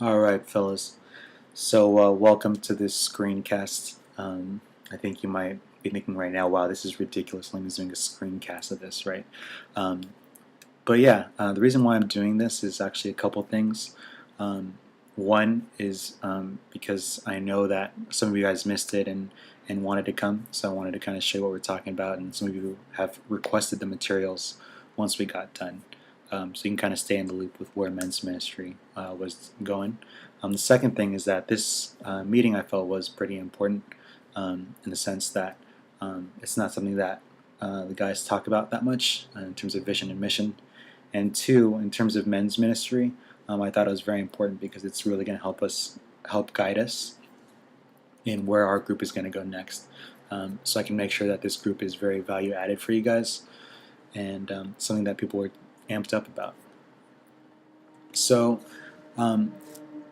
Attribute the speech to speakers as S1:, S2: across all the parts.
S1: All right, fellas. So, welcome to this screencast. I think you might be thinking right now, wow, this is ridiculous. Liam's doing a screencast of this, right? Um, but yeah, the reason why I'm doing this is actually a couple things. Um, One is because I know that some of you guys missed it and wanted to come, so I wanted to kind of show you what we're talking about, and some of you have requested the materials once we got done. So you can kind of stay in the loop with where men's ministry was going. The second thing is that this meeting I felt was pretty important in the sense that it's not something that the guys talk about that much in terms of vision and mission. And two, in terms of men's ministry, I thought it was very important because it's really going to help guide us in where our group is going to go next. So I can make sure that this group is very value added for you guys and something that people are amped up about. So um,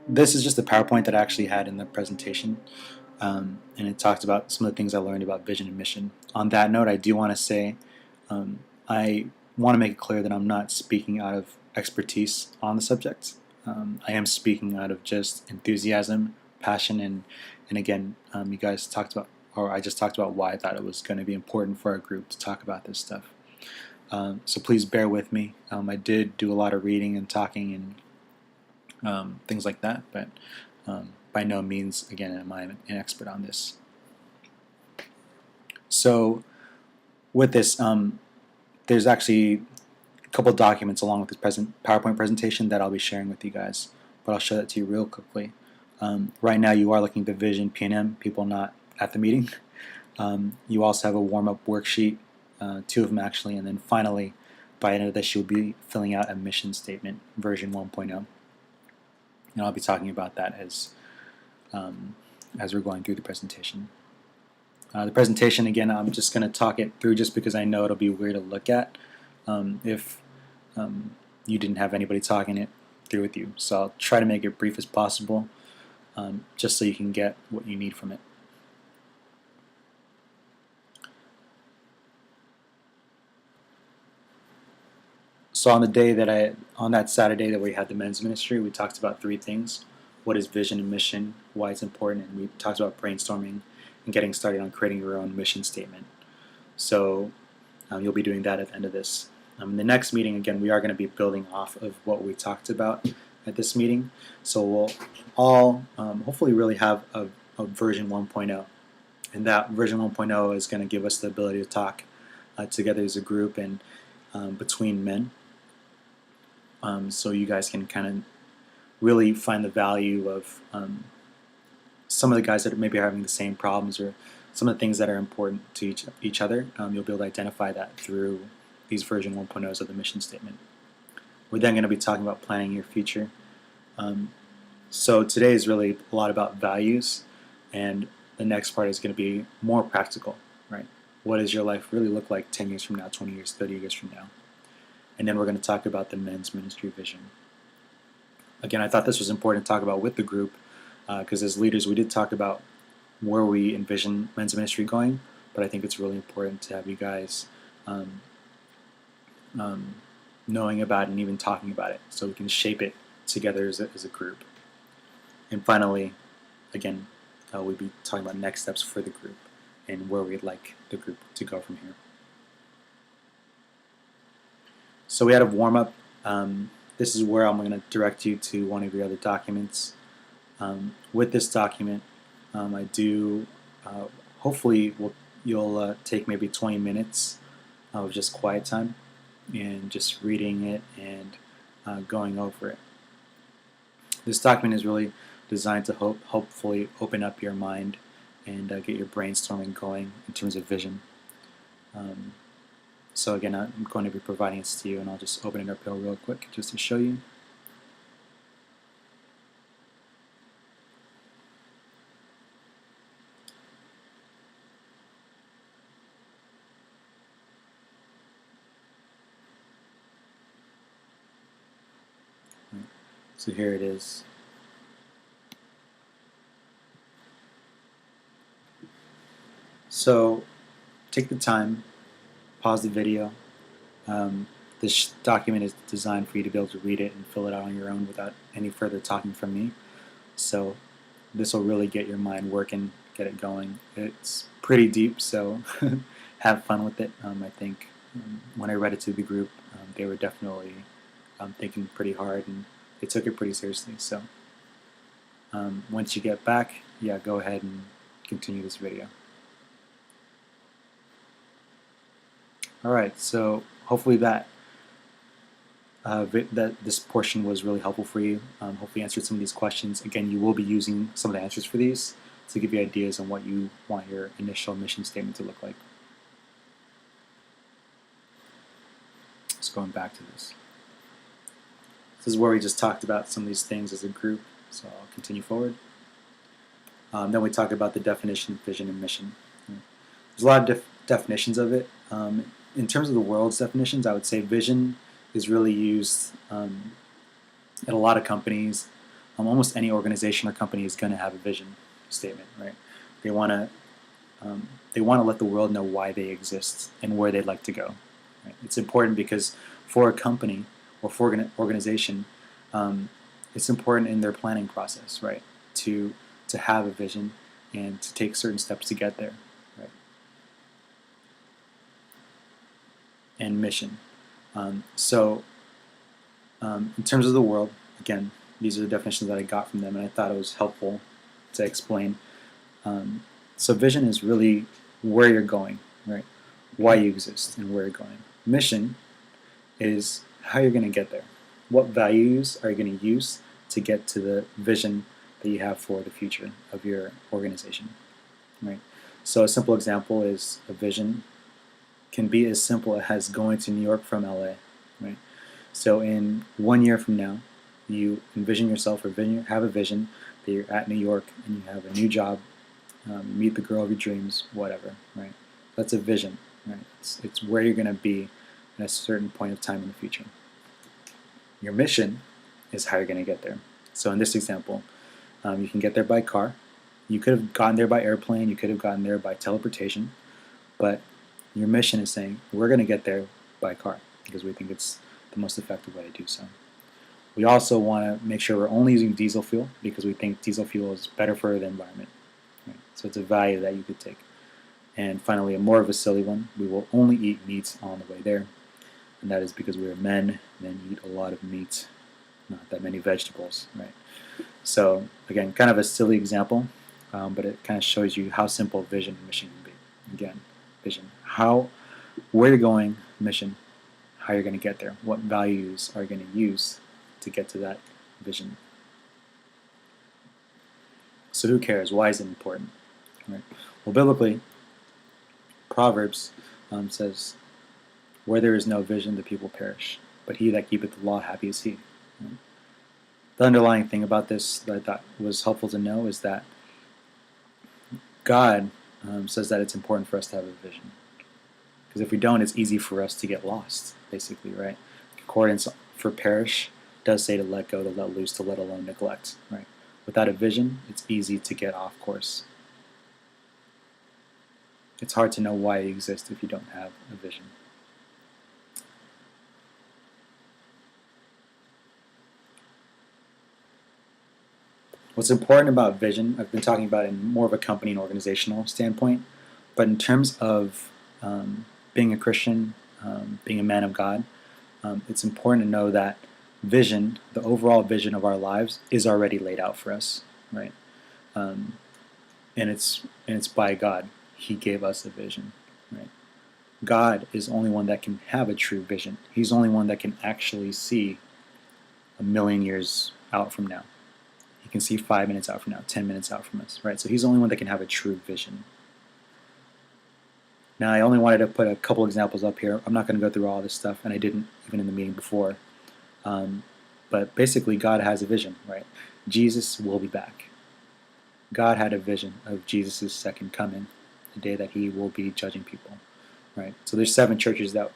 S1: this is just a PowerPoint that I actually had in the presentation, and it talked about some of the things I learned about vision and mission. On that note, I do want to say I want to make it clear that I'm not speaking out of expertise on the subject. I am speaking out of just enthusiasm, passion, and again, you guys talked about, or I just talked about why I thought it was going to be important for our group to talk about this stuff. So please bear with me. I did do a lot of reading and talking and things like that, but by no means, again, am I an expert on this. So with this, there's actually a couple of documents along with this PowerPoint presentation that I'll be sharing with you guys, but I'll show that to you real quickly. Right now you are looking at the Vision P&M, people not at the meeting. You also have a warm-up worksheet, two of them actually, and then finally, by the end of this, you'll be filling out a mission statement, version 1.0. And I'll be talking about that as we're going through the presentation. The presentation, again, I'm just going to talk it through just because I know it'll be weird to look at if you didn't have anybody talking it through with you. So I'll try to make it brief as possible just so you can get what you need from it. So on that Saturday that we had the men's ministry, we talked about three things: what is vision and mission, why it's important, and we talked about brainstorming and getting started on creating your own mission statement. So you'll be doing that at the end of this. In the next meeting, again, we are going to be building off of what we talked about at this meeting. So we'll all hopefully really have a version 1.0. And that version 1.0 is going to give us the ability to talk together as a group and between men. So you guys can kind of really find the value of some of the guys that maybe are having the same problems or some of the things that are important to each other. You'll be able to identify that through these version 1.0s of the mission statement. We're then going to be talking about planning your future. So today is really a lot about values, and the next part is going to be more practical, right? What does your life really look like 10 years from now, 20 years, 30 years from now? And then we're going to talk about the men's ministry vision. Again, I thought this was important to talk about with the group because as leaders we did talk about where we envision men's ministry going, but I think it's really important to have you guys knowing about it and even talking about it so we can shape it together as a group. And finally, again, we'll be talking about next steps for the group and where we'd like the group to go from here. So we had a warm-up. This is where I'm going to direct you to one of your other documents. With this document, I do hopefully you'll take maybe 20 minutes of just quiet time and just reading it and going over it. This document is really designed to hopefully open up your mind and get your brainstorming going in terms of vision. So again, I'm going to be providing this to you, and I'll just open it up here real quick just to show you. So here it is. So take the time, pause the video, This document is designed for you to be able to read it and fill it out on your own without any further talking from me. So this will really get your mind working, get it going. It's pretty deep, so have fun with it. I think when I read it to the group, they were definitely thinking pretty hard, and they took it pretty seriously. So once you get back, yeah, go ahead and continue this video. Alright, so hopefully that this portion was really helpful for you. Hopefully answered some of these questions. Again, you will be using some of the answers for these to give you ideas on what you want your initial mission statement to look like. Just going back to this. This is where we just talked about some of these things as a group, so I'll continue forward. Then we talk about the definition of vision and mission. There's a lot of definitions of it. In terms of the world's definitions, I would say vision is really used at a lot of companies. Almost any organization or company is going to have a vision statement, right? They want to let the world know why they exist and where they'd like to go. Right? It's important because for a company or for an organization, it's important in their planning process, right? To have a vision and to take certain steps to get there, right? And mission. In terms of the world, again, these are the definitions that I got from them, and I thought it was helpful to explain. So vision is really where you're going, right? Why you exist and where you're going. Mission is how you're going to get there. What values are you going to use to get to the vision that you have for the future of your organization, right? So a simple example is a vision can be as simple as going to New York from LA, right? So in 1 year from now, you envision yourself or have a vision that you're at New York and you have a new job, you meet the girl of your dreams, whatever, right? That's a vision, right? It's where you're going to be at a certain point of time in the future. Your mission is how you're going to get there. So in this example, you can get there by car. You could have gotten there by airplane. You could have gotten there by teleportation. But your mission is saying, we're going to get there by car because we think it's the most effective way to do so. We also want to make sure we're only using diesel fuel because we think diesel fuel is better for the environment. Right? So it's a value that you could take. And finally, a more of a silly one, we will only eat meats on the way there. And that is because we are men eat a lot of meat, not that many vegetables, right? So again, kind of a silly example, but it kind of shows you how simple vision and mission can be. Again, vision, where you're going, mission, how you're going to get there, what values are you going to use to get to that vision. So who cares? Why is it important? Right? Well, biblically, Proverbs says, where there is no vision, the people perish, but he that keepeth the law, happy is he. Right? The underlying thing about this that I thought was helpful to know is that God says that it's important for us to have a vision. Because if we don't, it's easy for us to get lost, basically, right? Concordance for perish does say to let go, to let loose, to let alone, neglect, right? Without a vision, it's easy to get off course. It's hard to know why you exist if you don't have a vision. What's important about vision, I've been talking about in more of a company and organizational standpoint, but in terms of being a Christian, being a man of God, it's important to know that vision, the overall vision of our lives, is already laid out for us, right? And it's by God. He gave us a vision, right? God is the only one that can have a true vision. He's the only one that can actually see 1,000,000 years out from now. He can see 5 minutes out from now, 10 minutes out from us, right? So he's the only one that can have a true vision. Now, I only wanted to put a couple examples up here. I'm not going to go through all this stuff, and I didn't even in the meeting before. But basically, God has a vision, right? Jesus will be back. God had a vision of Jesus' second coming, the day that he will be judging people, right? So there's 7 churches that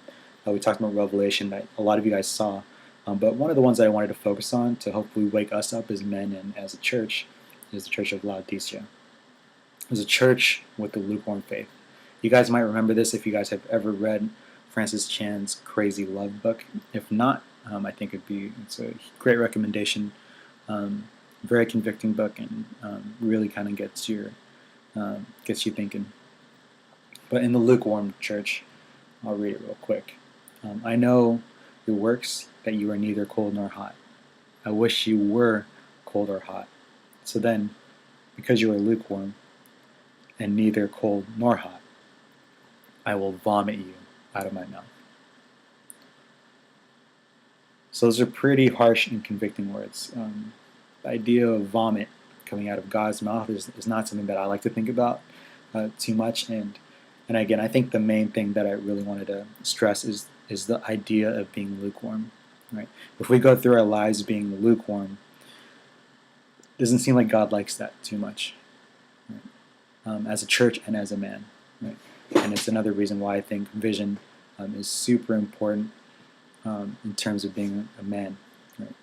S1: we talked about Revelation that a lot of you guys saw. But one of the ones that I wanted to focus on to hopefully wake us up as men and as a church is the Church of Laodicea. It was a church with a lukewarm faith. You guys might remember this if you guys have ever read Francis Chan's Crazy Love book. If not, I think it's a great recommendation. Very convicting book, and really kind of gets you thinking. But in the lukewarm church, I'll read it real quick. I know your works, that you are neither cold nor hot. I wish you were cold or hot. So then, because you are lukewarm and neither cold nor hot, I will vomit you out of my mouth. So those are pretty harsh and convicting words. The idea of vomit coming out of God's mouth is not something that I like to think about too much. And again, I think the main thing that I really wanted to stress is the idea of being lukewarm. Right? If we go through our lives being lukewarm, it doesn't seem like God likes that too much, right? As a church and as a man. Right? And it's another reason why I think vision is super important in terms of being a man, right?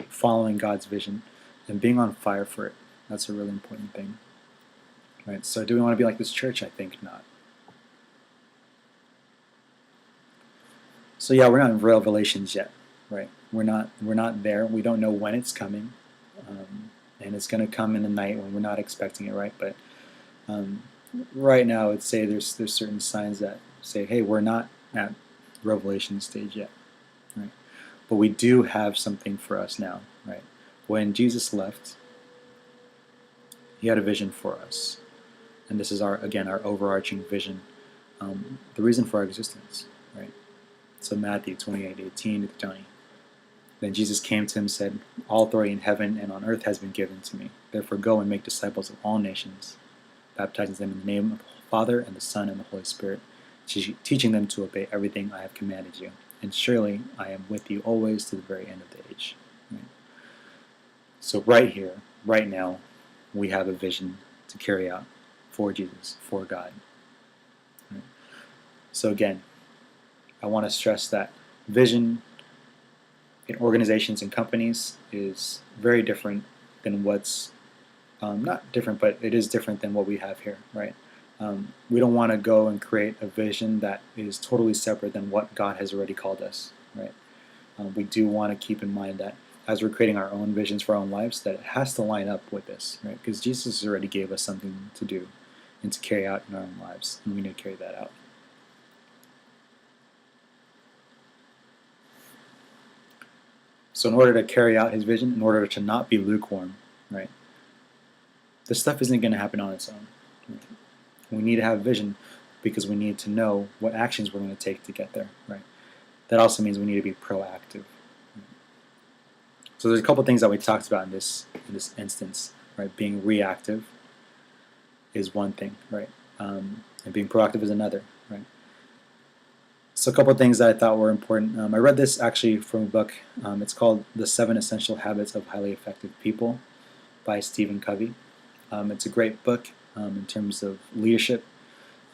S1: Following God's vision and being on fire for it. That's a really important thing. Right? So do we want to be like this church? I think not. So yeah, we're not in Revelations yet, right? We're not there. We don't know when it's coming, and it's going to come in the night when we're not expecting it, right? But right now, I'd say there's certain signs that say, hey, we're not at Revelation stage yet, right? But we do have something for us now, right? When Jesus left, he had a vision for us, and this is our overarching vision, the reason for our existence, right? So Matthew 28:18-20. Then Jesus came to him and said, all authority in heaven and on earth has been given to me. Therefore go and make disciples of all nations, baptizing them in the name of the Father and the Son and the Holy Spirit, teaching them to obey everything I have commanded you. And surely I am with you always to the very end of the age. Right? So right here, right now, we have a vision to carry out for Jesus, for God. Right? So again, I want to stress that vision in organizations and companies is very different than what's not different, but it is different than what we have here, right? We don't want to go and create a vision that is totally separate than what God has already called us, right? We do want to keep in mind that as we're creating our own visions for our own lives, that it has to line up with this, right? Because Jesus already gave us something to do and to carry out in our own lives, and we need to carry that out. So in order to carry out his vision, in order to not be lukewarm, right, this stuff isn't going to happen on its own. Right? We need to have vision because we need to know what actions we're going to take to get there. Right? That also means we need to be proactive. Right? So there's a couple things that we talked about in this instance. Right? Being reactive is one thing, right, and being proactive is another. Right? So a couple of things that I thought were important. I read this actually from a book. It's called The 7 Essential Habits of Highly Effective People by Stephen Covey. It's a great book in terms of leadership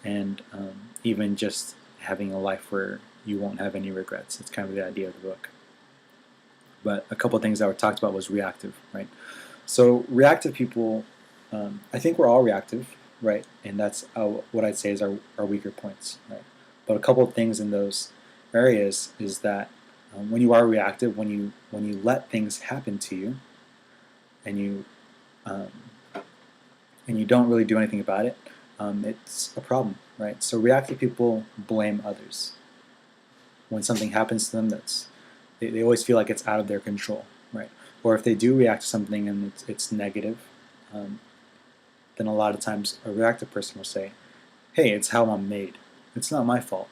S1: and even just having a life where you won't have any regrets. It's kind of the idea of the book. But a couple of things that were talked about was reactive, right? So reactive people, I think we're all reactive, right? And that's what I'd say is our weaker points, right? But a couple of things in those areas is that when you are reactive, when you let things happen to you, and you don't really do anything about it, it's a problem, right? So reactive people blame others. When something happens to them, they always feel like it's out of their control, right? Or if they do react to something and it's negative, then a lot of times a reactive person will say, "Hey, it's how I'm made. It's not my fault.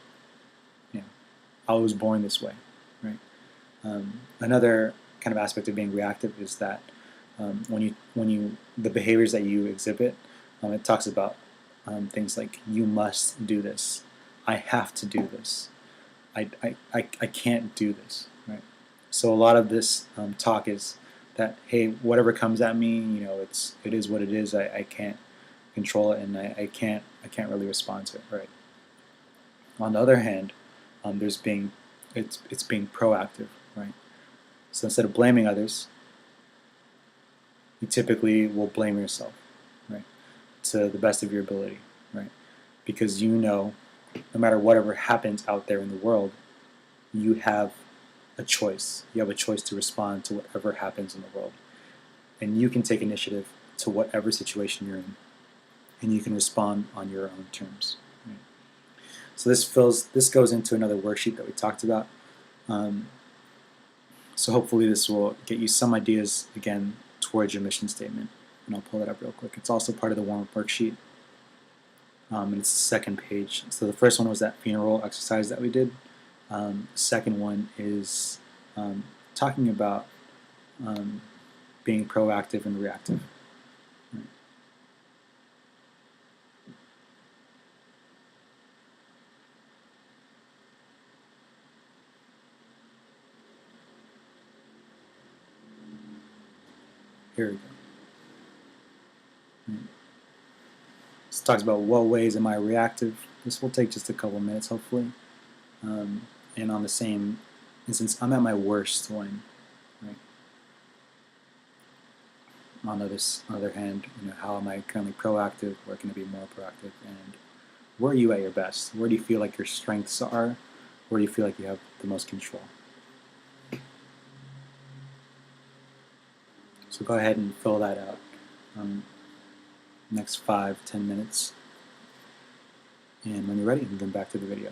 S1: I was born this way." Right? Another kind of aspect of being reactive is that the behaviors that you exhibit, it talks about things like you must do this, I have to do this, I can't do this. Right? So a lot of this talk is that, hey, whatever comes at me, it is what it is. I can't control it, and I can't really respond to it. Right? On the other hand, it's being proactive, right? So instead of blaming others, you typically will blame yourself, right? To the best of your ability, right? Because you know no matter whatever happens out there in the world, you have a choice. You have a choice to respond to whatever happens in the world. And you can take initiative to whatever situation you're in. And you can respond on your own terms. Right? So this goes into another worksheet that we talked about. So hopefully this will get you some ideas, again, towards your mission statement. And I'll pull that up real quick. It's also part of the warm-up worksheet. And it's the second page. So the first one was that funeral exercise that we did. The second one is talking about being proactive and reactive. Right. Here we go. Right. This talks about what ways am I reactive. This will take just a couple minutes, hopefully. And on the same instance, I'm at my worst when, right? On the other hand, how am I currently proactive? Where can I be more proactive? And where are you at your best? Where do you feel like your strengths are? Where do you feel like you have the most control? So go ahead and fill that out. Next 5-10 minutes. And when you're ready, you can come back to the video.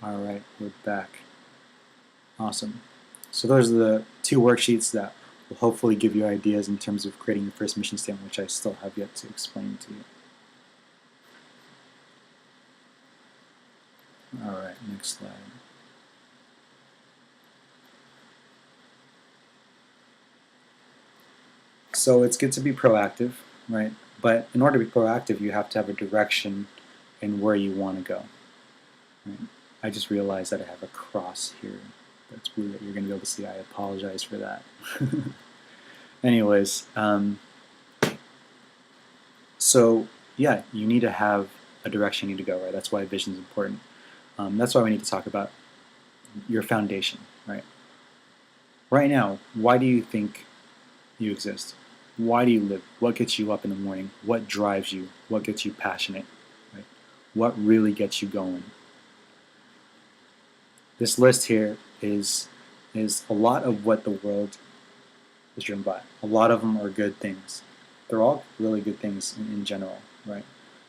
S1: Alright, we're back. Awesome. So those are the two worksheets that will hopefully give you ideas in terms of creating your first mission statement, which I still have yet to explain to you. Alright, next slide. So it's good to be proactive, right? But in order to be proactive, you have to have a direction in where you want to go. Right? I just realized that I have a cross here. That's blue that you're going to be able to see. I apologize for that. Anyways, so yeah, you need to have a direction you need to go, right? That's why vision is important. That's why we need to talk about your foundation, right? Right now, why do you think you exist? Why do you live? What gets you up in the morning? What drives you? What gets you passionate? Right? What really gets you going? This list here is a lot of what the world is driven by. A lot of them are good things. They're all really good things in general, right?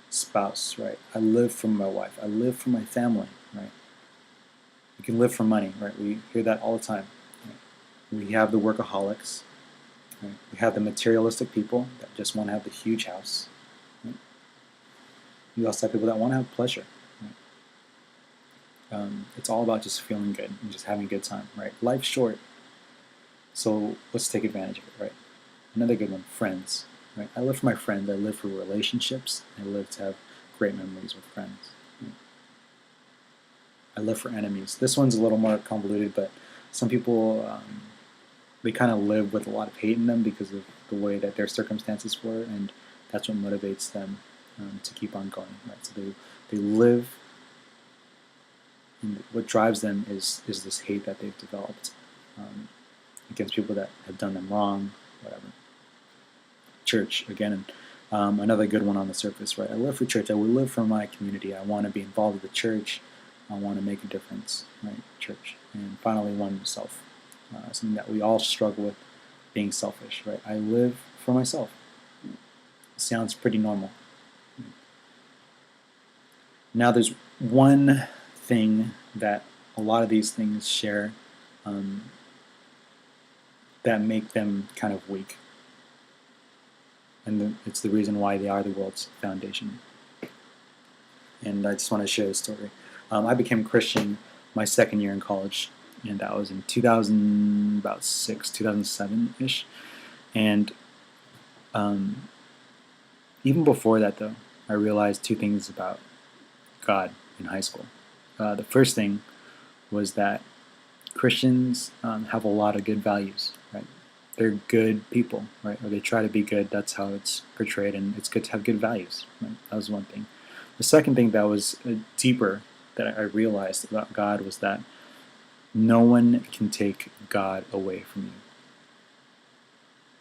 S1: Spouse, right? I live for my wife. I live for my family, right? You can live for money, right? We hear that all the time. Right? We have the workaholics. Right? We have the materialistic people that just want to have the huge house. Right? We also have people that want to have pleasure. Right? It's all about just feeling good and just having a good time, right? Life's short, so let's take advantage of it, right? Another good one, friends. Right? I live for my friends. I live for relationships. I live to have great memories with friends. Right? I live for enemies. This one's a little more convoluted, but some people they kind of live with a lot of hate in them because of the way that their circumstances were, and that's what motivates them to keep on going. Right? So they live, and what drives them is this hate that they've developed against people that have done them wrong, whatever. Church, again, another good one on the surface, right? I live for church. I will live for my community. I want to be involved with the church. I want to make a difference, right? Church. And finally, oneself. Something that we all struggle with, being selfish, right? I live for myself. It sounds pretty normal. Now there's one thing that a lot of these things share that make them kind of weak. And it's the reason why they are the world's foundation. And I just want to share this story. I became Christian my second year in college, and that was in 2007-ish. And even before that, though, I realized two things about God in high school. The first thing was that Christians have a lot of good values, right? They're good people, right? Or they try to be good. That's how it's portrayed, and it's good to have good values. Right? That was one thing. The second thing that was deeper that I realized about God was that no one can take God away from you.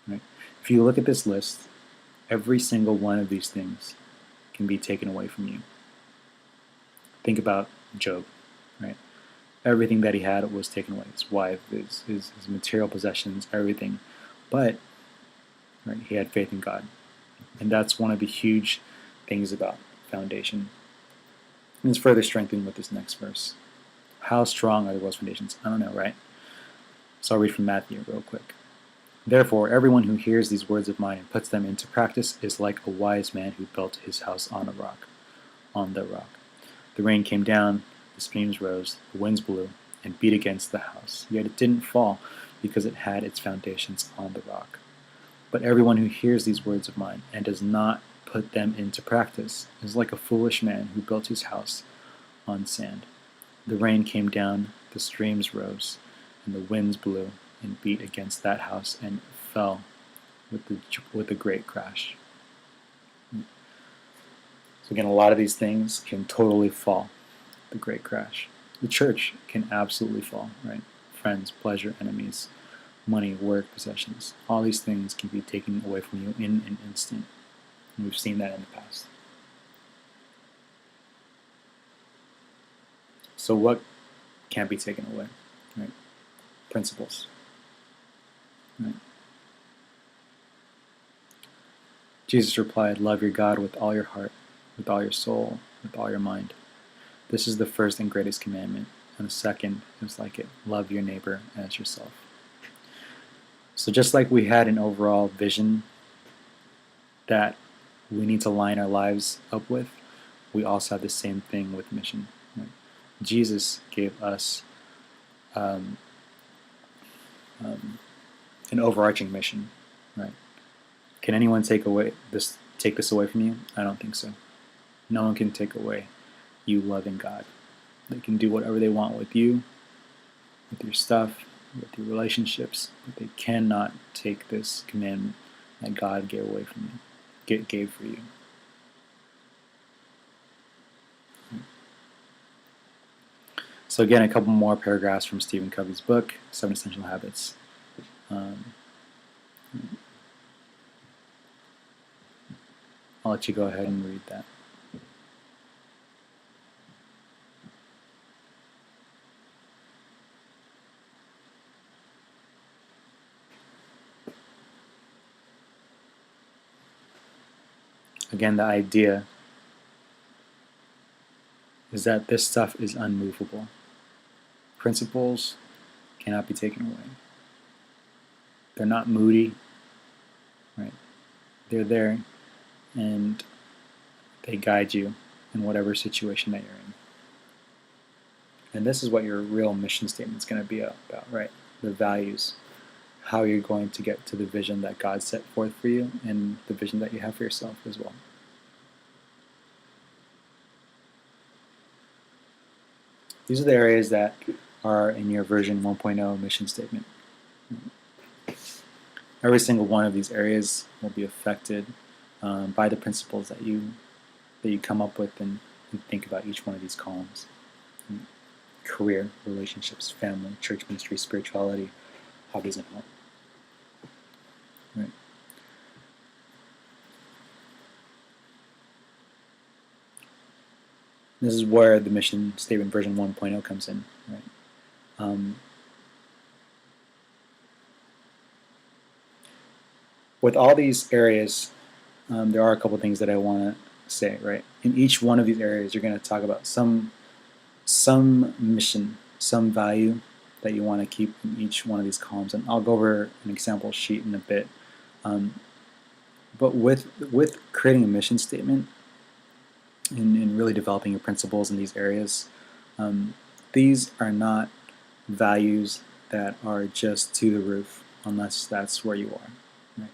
S1: Right? If you look at this list, every single one of these things can be taken away from you. Think about Job, right? Everything that he had was taken away. His wife, his material possessions, everything. But right, he had faith in God. And that's one of the huge things about foundation. And it's further strengthened with this next verse. How strong are the world's foundations? I don't know, right? So I'll read from Matthew real quick. Therefore, everyone who hears these words of mine and puts them into practice is like a wise man who built his house on a rock, on the rock. The rain came down, the streams rose, the winds blew, and beat against the house. Yet it didn't fall, because it had its foundations on the rock. But everyone who hears these words of mine and does not put them into practice is like a foolish man who built his house on sand. The rain came down, the streams rose, and the winds blew and beat against that house and fell with a great crash. So again, a lot of these things can totally fall. The great crash. The church can absolutely fall, right? Friends, pleasure, enemies, money, work, possessions. All these things can be taken away from you in an instant. And we've seen that in the past. So what can't be taken away, right? Principles, right? Jesus replied, love your God with all your heart, with all your soul, with all your mind. This is the first and greatest commandment, and the second is like it, love your neighbor as yourself. So just like we had an overall vision that we need to line our lives up with, we also have the same thing with mission. Right? Jesus gave us an overarching mission, right? Can anyone take this away from you? I don't think so. No one can take away you loving God. They can do whatever they want with you, with your stuff, with your relationships, but they cannot take this commandment that God gave away from you, gave for you. So again, a couple more paragraphs from Stephen Covey's book, 7 Essential Habits. I'll let you go ahead and read that. Again, the idea is that this stuff is unmovable. Principles cannot be taken away. They're not moody, right? They're there, and they guide you in whatever situation that you're in. And this is what your real mission statement is going to be about, right? The values, how you're going to get to the vision that God set forth for you, and the vision that you have for yourself as well. These are the areas that are in your version 1.0 mission statement. Every single one of these areas will be affected by the principles that you come up with and think about each one of these columns. Career, relationships, family, church ministry, spirituality, hobbies, and home. Right. This is where the mission statement version 1.0 comes in. Right. With all these areas, there are a couple things that I want to say. Right. In each one of these areas, you're going to talk about some mission, some value that you want to keep in each one of these columns, and I'll go over an example sheet in a bit. But with creating a mission statement and really developing your principles in these areas, these are not values that are just to the roof, unless that's where you are. Right?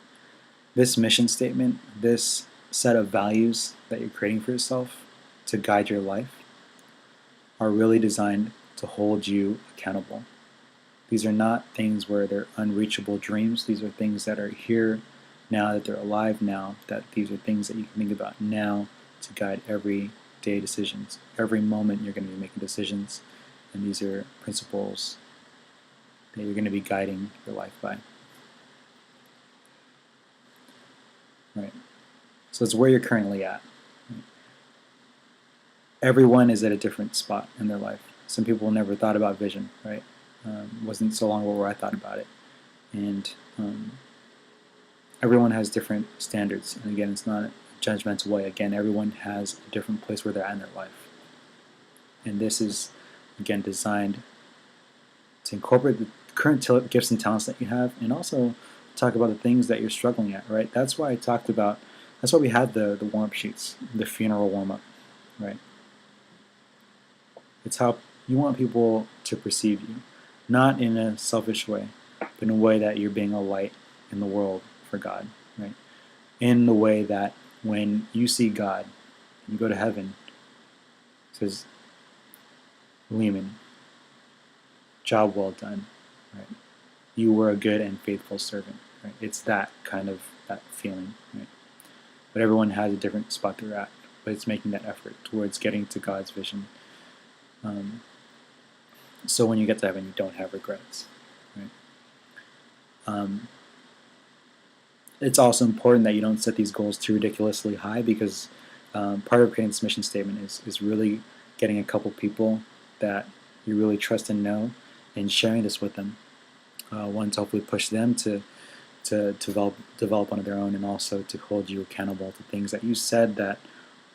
S1: This mission statement, this set of values that you're creating for yourself to guide your life, are really designed to hold you accountable. These are not things where they're unreachable dreams. These are things that are here now, that they're alive now, that these are things that you can think about now to guide everyday decisions. Every moment you're going to be making decisions, and these are principles that you're going to be guiding your life by. Right. So it's where you're currently at. Everyone is at a different spot in their life. Some people never thought about vision, right? Wasn't so long ago where I thought about it. And everyone has different standards. And again, it's not a judgmental way. Again, everyone has a different place where they're at in their life. And this is, again, designed to incorporate the current gifts and talents that you have, and also talk about the things that you're struggling at, right? That's why I talked about, that's why we had the warm-up sheets, the funeral warm-up, right? It's how you want people to perceive you, not in a selfish way, but in a way that you're being a light in the world for God, right? In the way that when you see God, and you go to heaven, it says, Lehman, job well done, right? You were a good and faithful servant, right? It's that kind of that feeling, right? But everyone has a different spot they're at, but it's making that effort towards getting to God's vision. So when you get to heaven, you don't have regrets, right? It's also important that you don't set these goals too ridiculously high, because part of creating this mission statement is really getting a couple people that you really trust and know, and sharing this with them. One, to hopefully push them to develop one of their own, and also to hold you accountable to things that you said that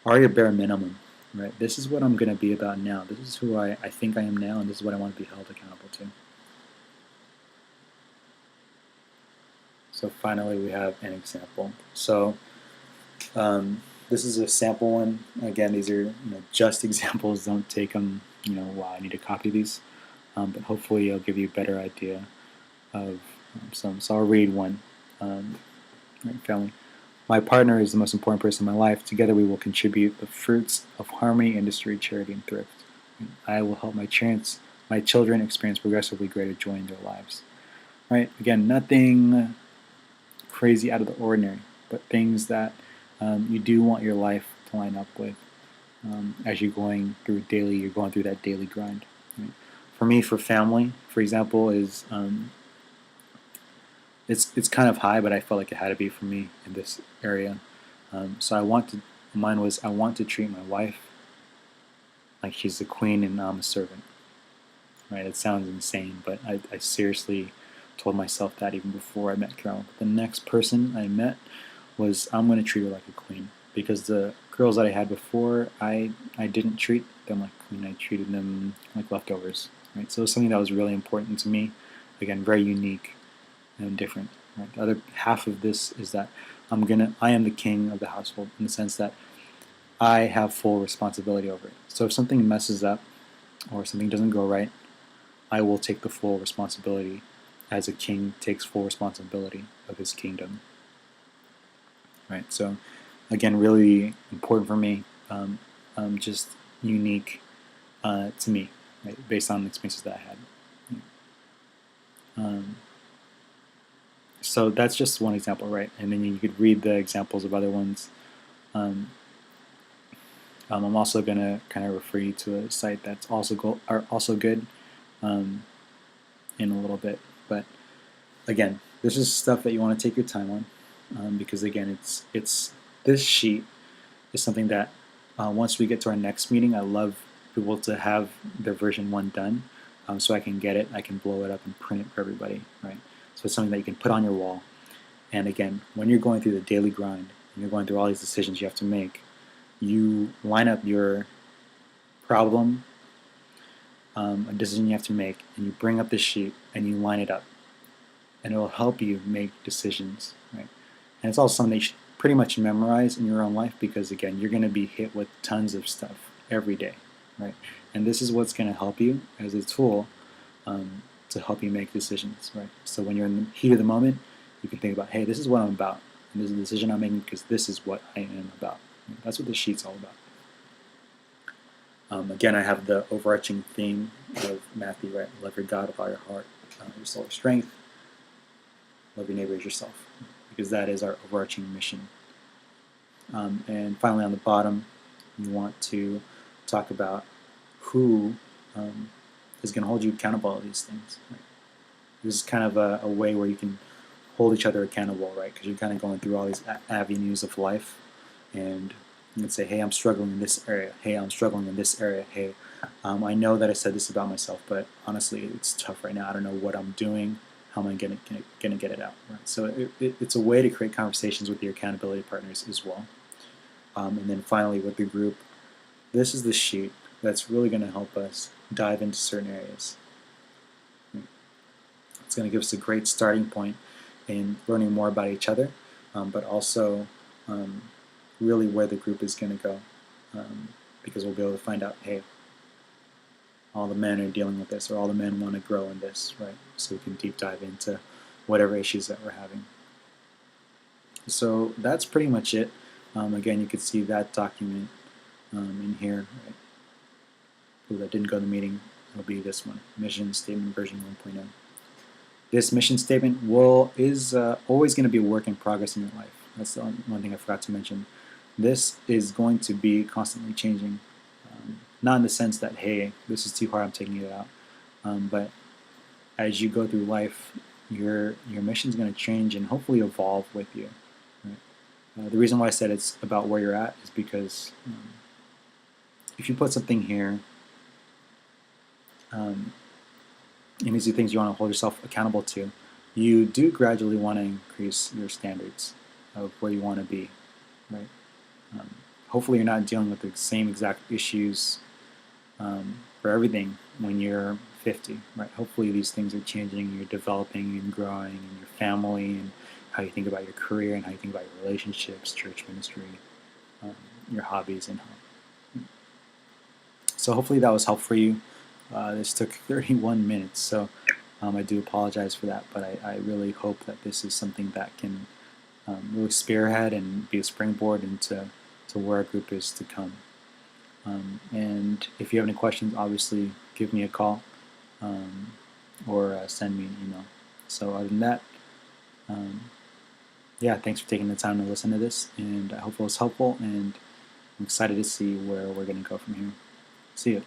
S1: are your bare minimum, right? This is what I'm going to be about now. This is who I think I am now, and this is what I want to be held accountable to. So finally, we have an example. So this is a sample one. Again, these are just examples. Don't take them. Wow, I need to copy these. But hopefully, it'll give you a better idea of some. So I'll read one. Right, family. My partner is the most important person in my life. Together, we will contribute the fruits of harmony, industry, charity, and thrift. I will help my children experience progressively greater joy in their lives. Right? Again, nothing crazy out of the ordinary, but things that you do want your life to line up with as you're going through that daily grind. Right? For me, for family, for example, is it's kind of high, but I felt like it had to be for me in this area. So mine was I want to treat my wife like she's the queen and I'm a servant. Right? It sounds insane, but I seriously told myself that even before I met Carol. The next person I met was I'm going to treat her like a queen, because the girls that I had before, I didn't treat them like a queen. I treated them like leftovers. Right? So it was something that was really important to me. Again, very unique and different. Right? The other half of this is that I am the king of the household, in the sense that I have full responsibility over it. So if something messes up or something doesn't go right, I will take the full responsibility, as a king takes full responsibility of his kingdom. Right? So again, really important for me, just unique to me, right? Based on the experiences that I had. So that's just one example, right? And then you could read the examples of other ones. I'm also going to kind of refer you to a site that's also good in a little bit. But again, this is stuff that you want to take your time on, because again, it's this sheet is something that once we get to our next meeting, I love people to have their version 1 done, so I can get it, I can blow it up and print it for everybody, right? So it's something that you can put on your wall. And again, when you're going through the daily grind, and you're going through all these decisions you have to make, you line up your problem, a decision you have to make, and you bring up the sheet and you line it up. And it will help you make decisions, right? And it's also something that you should pretty much memorize in your own life, because again, you're going to be hit with tons of stuff every day, right? And this is what's going to help you as a tool to help you make decisions, right? So when you're in the heat of the moment, you can think about, hey, this is what I'm about, and this is a decision I'm making because this is what I am about. That's what the sheet's all about. Again, I have the overarching theme of Matthew, right? Love your God with all your heart, your soul, your strength. Love your neighbor as yourself, because that is our overarching mission. And finally, on the bottom, you want to talk about who is going to hold you accountable to these things. Right? This is kind of a way where you can hold each other accountable, right? Because you're kind of going through all these avenues of life, and you can say, hey, I'm struggling in this area. Hey, I'm struggling in this area. Hey, I know that I said this about myself, but honestly, it's tough right now. I don't know what I'm doing. How am I gonna get it out? Right? So it's a way to create conversations with your accountability partners as well. And then finally, with the group, this is the sheet that's really going to help us dive into certain areas. It's going to give us a great starting point in learning more about each other, but also um, really where the group is going to go, because we'll be able to find out, hey, all the men are dealing with this, or all the men want to grow in this, right? So we can deep dive into whatever issues that we're having. So that's pretty much it. Again, you can see that document in here. Right? People that didn't go to the meeting, it'll be this one, mission statement version 1.0. This mission statement is always going to be a work in progress in your life. That's the one thing I forgot to mention. This is going to be constantly changing. Not in the sense that, hey, this is too hard, I'm taking it out. But as you go through life, your mission is going to change and hopefully evolve with you. Right? The reason why I said it's about where you're at is because if you put something here, and these are things you want to hold yourself accountable to, you do gradually want to increase your standards of where you want to be, right? Hopefully you're not dealing with the same exact issues for everything when you're 50, right? Hopefully these things are changing, you're developing and growing in your family and how you think about your career and how you think about your relationships, church ministry, your hobbies, and home. So hopefully that was helpful for you. This took 31 minutes, so I do apologize for that, but I really hope that this is something that can really spearhead and be a springboard into where our group is to come. And if you have any questions, obviously give me a call or send me an email. So other than that, yeah, thanks for taking the time to listen to this, and I hope it was helpful, and I'm excited to see where we're going to go from here. See you.